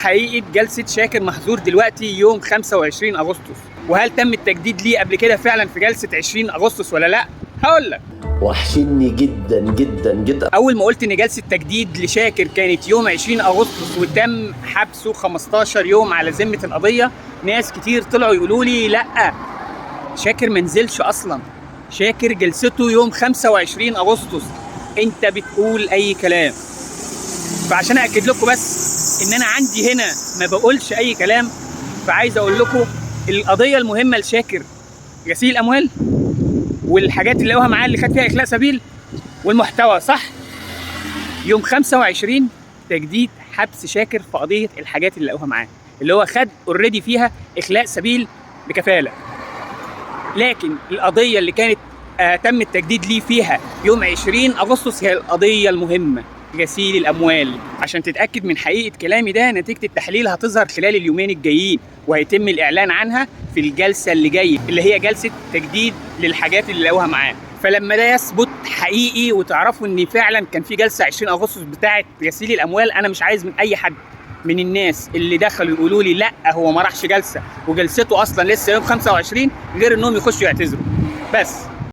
حقيقة جلسة شاكر محظور دلوقتي يوم 25 أغسطس، وهل تم التجديد ليه قبل كده فعلا في جلسة 20 أغسطس ولا لأ؟ هقول لك. وحشني جدا جدا جدا. أول ما قلت إن جلسة تجديد لشاكر كانت يوم 20 أغسطس وتم حبسه 15 يوم على ذمة القضية، ناس كتير طلعوا يقولوا لي لأ، شاكر منزلش أصلا، شاكر جلسته يوم 25 أغسطس، أنت بتقول أي كلام. فعشان أكد لكم بس إن أنا عندي هنا ما بقولش أي كلام، فعايز أقول لكم القضية المهمة لشاكر غسيل الأموال والحاجات اللي لقوها معاه اللي خد فيها إخلاء سبيل والمحتوى، صح؟ يوم 25 تجديد حبس شاكر في قضية الحاجات اللي لقوها معاه اللي هو خد اوريدي فيها إخلاء سبيل بكفالة. لكن القضية اللي كانت تم التجديد ليه فيها يوم 20 أغسطس هي القضية المهمة، غسيل الأموال. عشان تتأكد من حقيقة كلامي ده، نتيجة التحليل هتظهر خلال اليومين الجايين وهيتم الإعلان عنها في الجلسة اللي جاية اللي هي جلسة تجديد للحاجات اللي لقوها معاه. فلما ده يثبت حقيقي وتعرفوا ان فعلا كان في جلسة 20 أغسطس بتاعة غسيل الأموال، أنا مش عايز من أي حد من الناس اللي دخلوا يقولوا لي لا هو ما راحش جلسة وجلسته أصلا لسه يوم 25 غير انهم يخشوا يعتذروا بس.